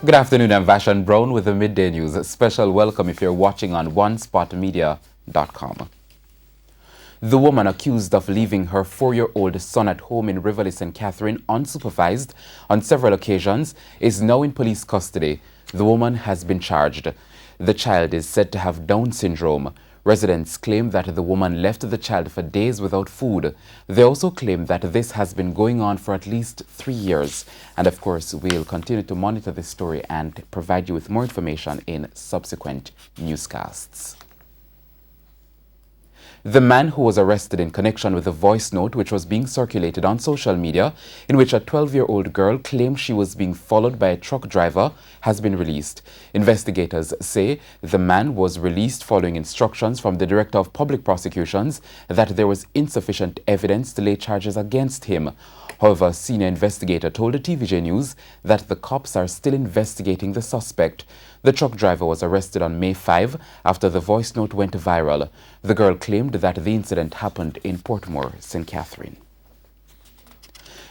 Good afternoon, I'm Vashan Brown with the Midday News. A special welcome if you're watching on onespotmedia.com. The woman accused of leaving her 4-year-old son at home in Rivoli, St. Catherine unsupervised on several occasions is now in police custody. The woman has been charged. The child is said to have Down syndrome. Residents claim that the woman left the child for days without food. They also claim that this has been going on for at least 3 years. And of course, we'll continue to monitor this story and provide you with more information in subsequent newscasts. The man who was arrested in connection with a voice note which was being circulated on social media in which a 12-year-old girl claimed she was being followed by a truck driver has been released. Investigators say the man was released following instructions from the Director of Public Prosecutions that there was insufficient evidence to lay charges against him. However, a senior investigator told the TVJ News that the cops are still investigating the suspect. The truck driver was arrested on May 5 after the voice note went viral. The girl claimed that the incident happened in Portmore, St. Catherine.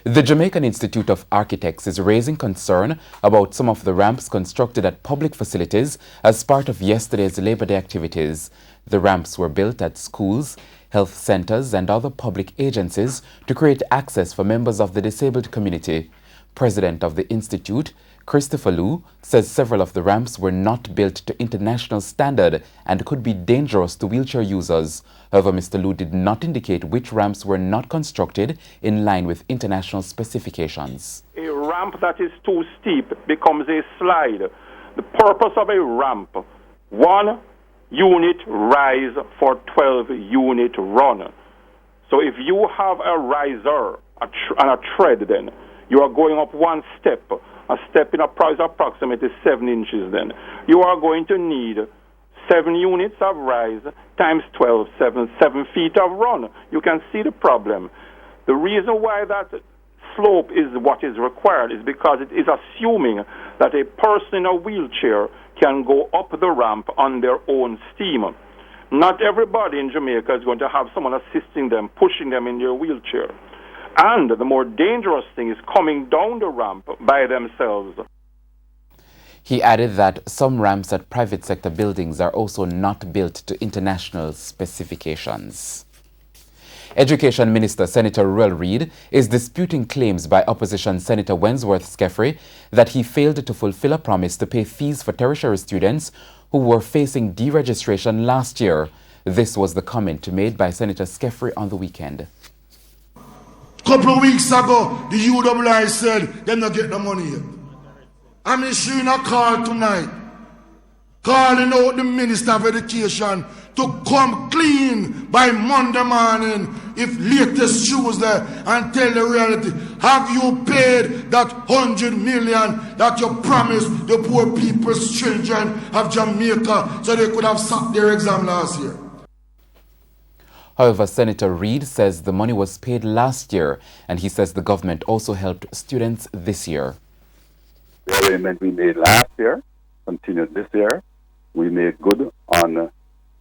The Jamaican Institute of Architects is raising concern about some of the ramps constructed at public facilities as part of yesterday's Labor Day activities. The ramps were built at schools, health centers and other public agencies to create access for members of the disabled community. President of the Institute, Christopher Liu, says several of the ramps were not built to international standard and could be dangerous to wheelchair users. However, Mr. Liu did not indicate which ramps were not constructed in line with international specifications. A ramp that is too steep becomes a slide. The purpose of a ramp, 1 unit rise for 12 unit run. So if you have a riser and a tread, then you are going up one step. A step in a price approximately 7 inches then. You are going to need 7 units of rise times 12, 7 feet of run. You can see the problem. The reason why that slope is what is required is because it is assuming that a person in a wheelchair can go up the ramp on their own steam. Not everybody in Jamaica is going to have someone assisting them, pushing them in their wheelchair. And the more dangerous thing is coming down the ramp by themselves. He added that some ramps at private sector buildings are also not built to international specifications. Education Minister Senator Ruel Reid is disputing claims by opposition Senator Wensworth Skeffrey that he failed to fulfill a promise to pay fees for tertiary students who were facing deregistration last year. This was the comment made by Senator Skeffrey on the weekend. Couple of weeks ago, the UWI said they're not getting the money yet. I'm issuing a call tonight, calling out the Minister of Education to come clean by Monday morning, if latest Tuesday, and tell the reality. Have you paid that 100 million that you promised the poor people's children of Jamaica so they could have sat their exam last year? However, Senator Reid says the money was paid last year, and he says the government also helped students this year. The arrangement we made last year continued this year. We made good on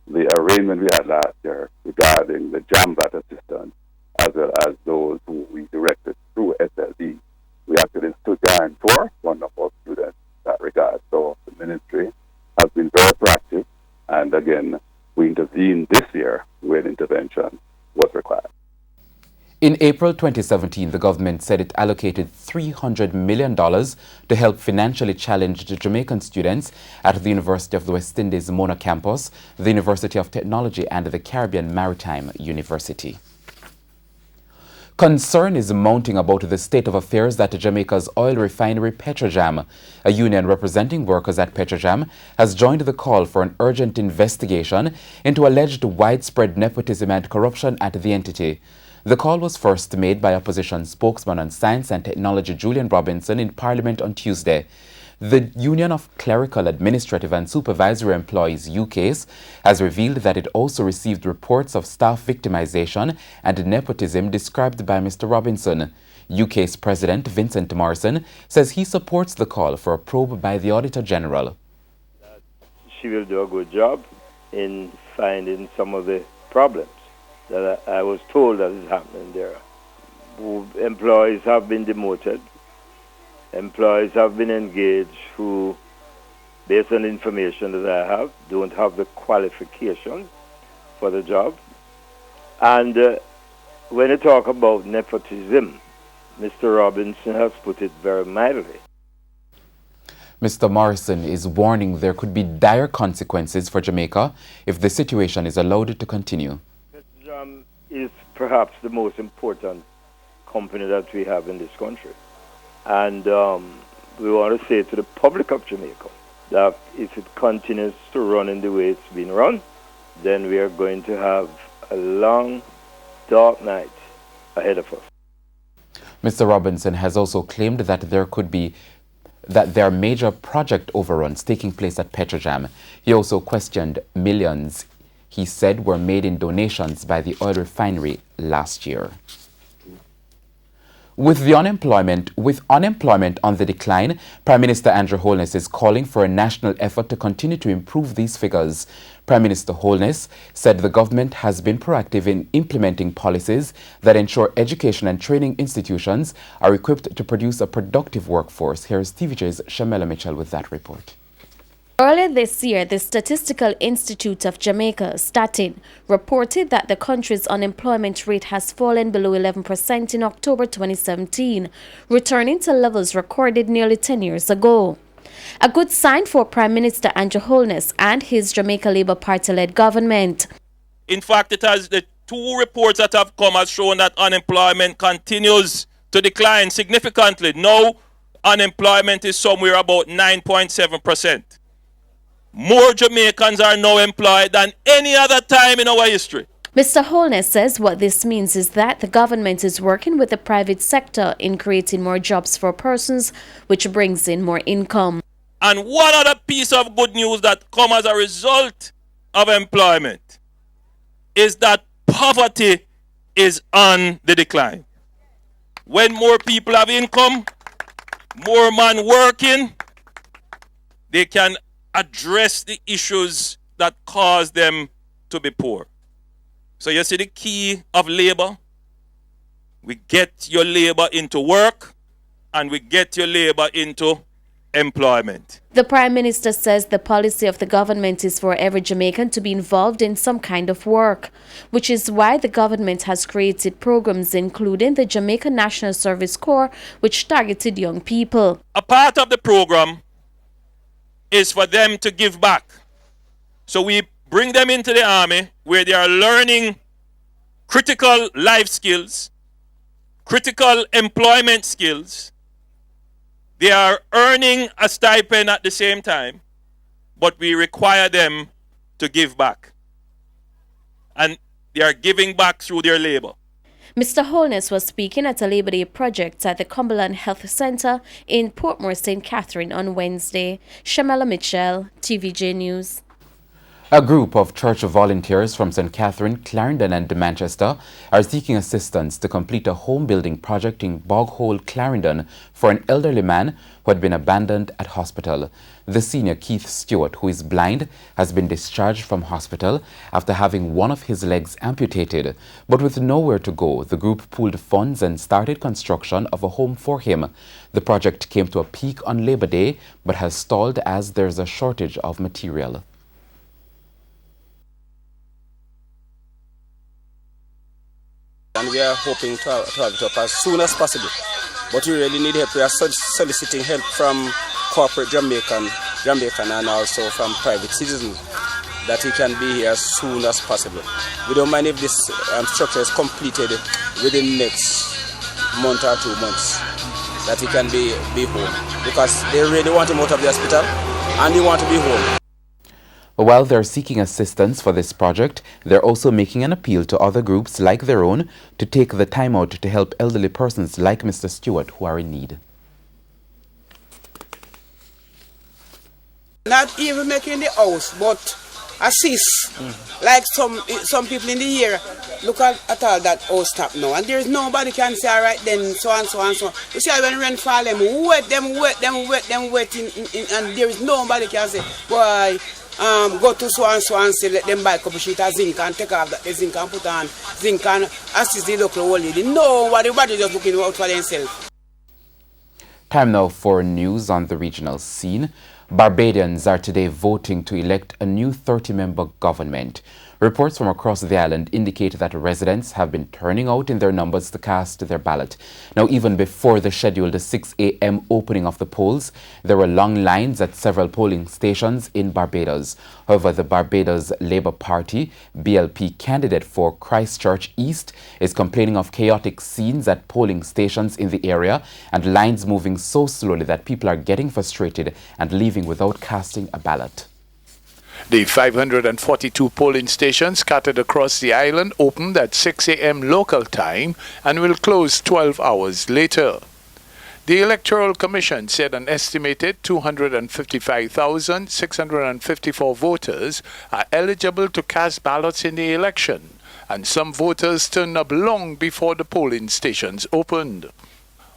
the arrangement we had last year regarding the JAMVAT assistance, as well as those who we directed through SLD. We actually stood behind for one of our students in that regard. So the ministry has been very proactive, and again, we intervened this year when intervention was required. In April 2017, the government said it allocated $300 million to help financially challenged Jamaican students at the University of the West Indies Mona campus, the University of Technology, and the Caribbean Maritime University. Concern is mounting about the state of affairs at Jamaica's oil refinery Petrojam. A union representing workers at Petrojam has joined the call for an urgent investigation into alleged widespread nepotism and corruption at the entity. The call was first made by opposition spokesman on science and technology Julian Robinson in Parliament on Tuesday. The Union of Clerical, Administrative and Supervisory Employees UCASE has revealed that it also received reports of staff victimization and nepotism described by Mr. Robinson. UCASE President Vincent Morrison says he supports the call for a probe by the Auditor General. She will do a good job in finding some of the problems that I was told that is happening there. Employees have been demoted. Employees have been engaged who, based on the information that I have, don't have the qualifications for the job. And when you talk about nepotism, Mr. Robinson has put it very mildly. Mr. Morrison is warning there could be dire consequences for Jamaica if the situation is allowed to continue. Jam is perhaps the most important company that we have in this country. And we want to say to the public of Jamaica that if it continues to run in the way it's been run, then we are going to have a long, dark night ahead of us. Mr. Robinson has also claimed that there are major project overruns taking place at Petrojam. He also questioned millions he said were made in donations by the oil refinery last year. With unemployment on the decline, Prime Minister Andrew Holness is calling for a national effort to continue to improve these figures. Prime Minister Holness said the government has been proactive in implementing policies that ensure education and training institutions are equipped to produce a productive workforce. Here is TVJ's Shamela Mitchell with that report. Earlier this year, the Statistical Institute of Jamaica, Statin, reported that the country's unemployment rate has fallen below 11% in October 2017, returning to levels recorded nearly 10 years ago. A good sign for Prime Minister Andrew Holness and his Jamaica Labour Party-led government. In fact, it has the two reports that have come has shown that unemployment continues to decline significantly. Now, unemployment is somewhere about 9.7%. More Jamaicans are now employed than any other time in our history. Mr. Holness says what this means is that the government is working with the private sector in creating more jobs for persons, which brings in more income. And one other piece of good news that comes as a result of employment is that poverty is on the decline. When more people have income, more men working, they can address the issues that cause them to be poor. So you see the key of labor. We get your labor into work and we get your labor into employment. The Prime Minister says the policy of the government is for every Jamaican to be involved in some kind of work, which is why the government has created programs including the Jamaica National Service Corps, which targeted young people. A part of the program is for them to give back. So we bring them into the army where they are learning critical life skills, critical employment skills. They are earning a stipend at the same time, but we require them to give back. And they are giving back through their labor. Mr. Holness was speaking at a Labor Day project at the Cumberland Health Center in Portmore, St. Catherine on Wednesday. Shamela Mitchell, TVJ News. A group of church volunteers from St. Catherine, Clarendon and Manchester are seeking assistance to complete a home building project in Bog Hole, Clarendon for an elderly man who had been abandoned at hospital. The senior Keith Stewart, who is blind, has been discharged from hospital after having one of his legs amputated. But with nowhere to go, the group pooled funds and started construction of a home for him. The project came to a peak on Labor Day but has stalled as there's a shortage of material. And we are hoping to have it up as soon as possible. But we really need help. We are soliciting help from corporate Jamaican and also from private citizens that he can be here as soon as possible. We don't mind if this structure is completed within the next month or 2 months, that he can be home. Because they really want him out of the hospital and they want to be home. While they're seeking assistance for this project, they're also making an appeal to other groups like their own to take the time out to help elderly persons like Mr. Stewart who are in need. Not even making the house, but assist. Like some people in the area look at all that house top now, and there's nobody can say, all right then, so and so and so. You see, when rent fall, them wait, and there is nobody can say, boy, go to so and say, let them buy a couple sheet of zinc and take off that zinc and put on zinc and assist the local old lady. No, everybody just looking out for themselves. Time now for news on the regional scene. Barbadians are today voting to elect a new 30-member government. Reports from across the island indicate that residents have been turning out in their numbers to cast their ballot. Now, even before the scheduled 6 a.m. opening of the polls, there were long lines at several polling stations in Barbados. However, the Barbados Labour Party, BLP candidate for Christchurch East, is complaining of chaotic scenes at polling stations in the area and lines moving so slowly that people are getting frustrated and leaving without casting a ballot. The 542 polling stations scattered across the island opened at 6 a.m. local time and will close 12 hours later. The Electoral Commission said an estimated 255,654 voters are eligible to cast ballots in the election, and some voters turned up long before the polling stations opened.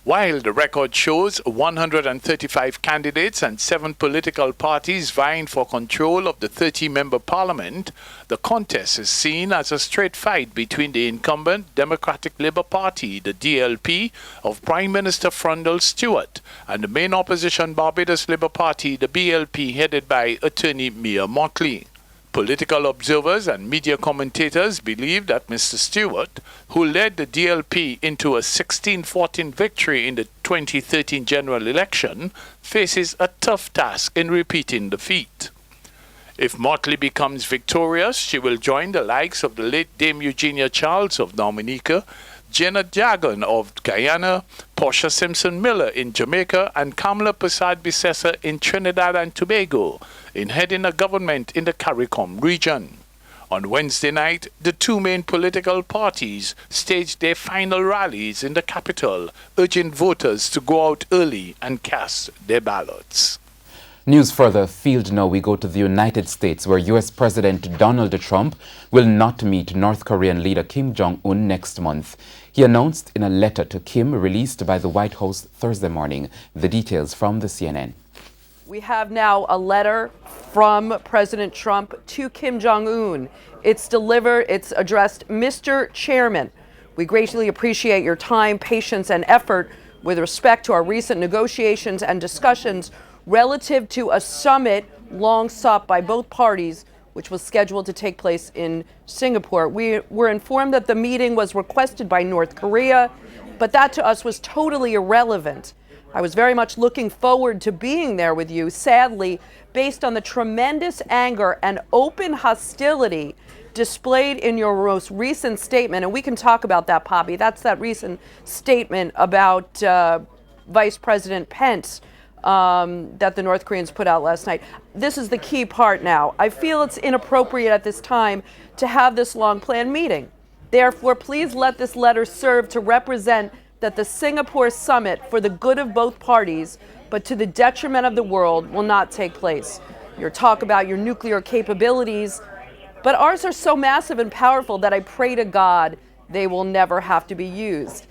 While the record shows 135 candidates and 7 political parties vying for control of the 30-member parliament, the contest is seen as a straight fight between the incumbent Democratic Labour Party, the DLP, of Prime Minister Frondell Stewart, and the main opposition Barbados Labour Party, the BLP, headed by attorney Mia Motley. Political observers and media commentators believe that Mr. Stewart, who led the DLP into a 16-14 victory in the 2013 general election, faces a tough task in repeating the feat. If Motley becomes victorious, she will join the likes of the late Dame Eugenia Charles of Dominica, Janet Jagan of Guyana, Portia Simpson Miller in Jamaica, and Kamala Prasad Bissessa in Trinidad and Tobago in heading a government in the CARICOM region. On Wednesday night, the 2 main political parties staged their final rallies in the capital, urging voters to go out early and cast their ballots. News further afield now, we go to the United States, where U.S. President Donald Trump will not meet North Korean leader Kim Jong-un next month. He announced in a letter to Kim released by the White House Thursday morning. The details from the CNN. We have now a letter from President Trump to Kim Jong-un. It's delivered, it's addressed, Mr. Chairman, we greatly appreciate your time, patience, and effort with respect to our recent negotiations and discussions relative to a summit long sought by both parties, which was scheduled to take place in Singapore. We were informed that the meeting was requested by North Korea, but that to us was totally irrelevant. I was very much looking forward to being there with you. Sadly, based on the tremendous anger and open hostility displayed in your most recent statement, and we can talk about that, Poppy, that's that recent statement about Vice President Pence, that the North Koreans put out last night. This is the key part now. I feel it's inappropriate at this time to have this long-planned meeting. Therefore, please let this letter serve to represent that the Singapore summit, for the good of both parties, but to the detriment of the world, will not take place. Your talk about your nuclear capabilities, but ours are so massive and powerful that I pray to God they will never have to be used.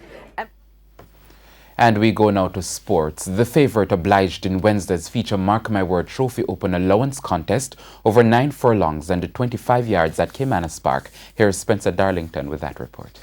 And we go now to sports. The favourite obliged in Wednesday's feature Mark My Word Trophy Open allowance contest over 9 furlongs and 25 yards at Caymanas Park. Here's Spencer Darlington with that report.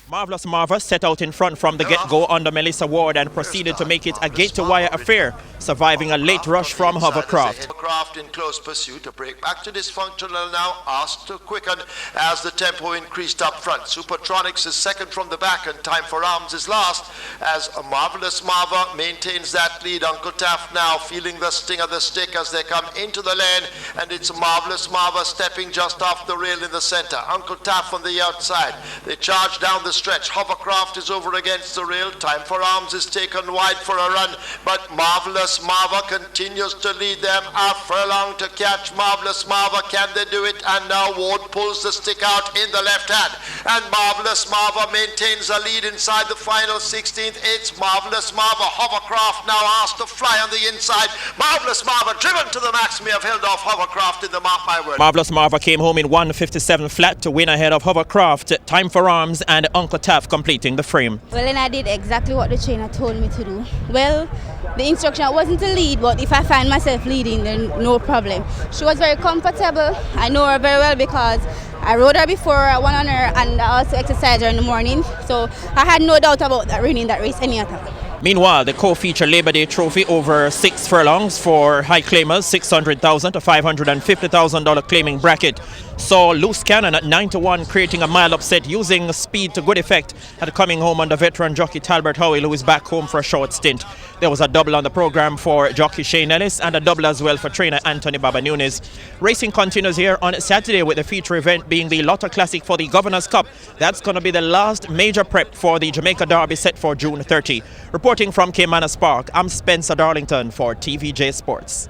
Marvelous Marva set out in front from the get-go under Melissa Ward and proceeded to make it a gate-to-wire affair, surviving a late rush from Hovercraft. Hovercraft in close pursuit, a break back to dysfunctional now, asked to quicken as the tempo increased up front. Supertronics is second from the back and Time for Arms is last as a Marvelous Marva maintains that lead. Uncle Taff now feeling the sting of the stick as they come into the lane, and it's Marvelous Marva stepping just off the rail in the center. Uncle Taff on the outside. They charge down the stretch. Hovercraft is over against the rail. Time for Arms is taken wide for a run, but Marvelous Marva continues to lead them a furlong to catch Marvelous Marva. Can they do it? And now Ward pulls the stick out in the left hand, and Marvelous Marva maintains a lead inside the final 16th. It's Marvelous Marva. Hovercraft now asked to fly on the inside. Marvelous Marva driven to the max. May have held off Hovercraft in the Mark My Word. Marvelous Marva came home in 1:57 flat to win ahead of Hovercraft, Time for Arms and Uncle Taff completing the frame. Well, and I did exactly what the trainer told me to do. Well, the instruction wasn't to lead, but if I find myself leading, then no problem. She was very comfortable. I know her very well because I rode her before, I won on her, and I also exercised her in the morning. So I had no doubt about that winning that race any other. Meanwhile, the co-feature Labor Day trophy over 6 furlongs for high claimers, $600,000 to $550,000 claiming bracket, saw Loose Cannon at 9-1, creating a mild upset using speed to good effect at coming home under veteran jockey Talbert Howell, who is back home for a short stint. There was a double on the program for jockey Shane Ellis and a double as well for trainer Anthony Baba Nunes. Racing continues here on Saturday with the feature event being the Lotto Classic for the Governor's Cup. That's going to be the last major prep for the Jamaica Derby set for June 30. Reporting from Caymanas Park, I'm Spencer Darlington for TVJ Sports.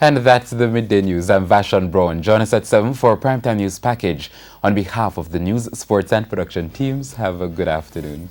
And that's the Midday News. I'm Vashon Brown. Join us at 7 for a Primetime News package. On behalf of the news, sports and production teams, have a good afternoon.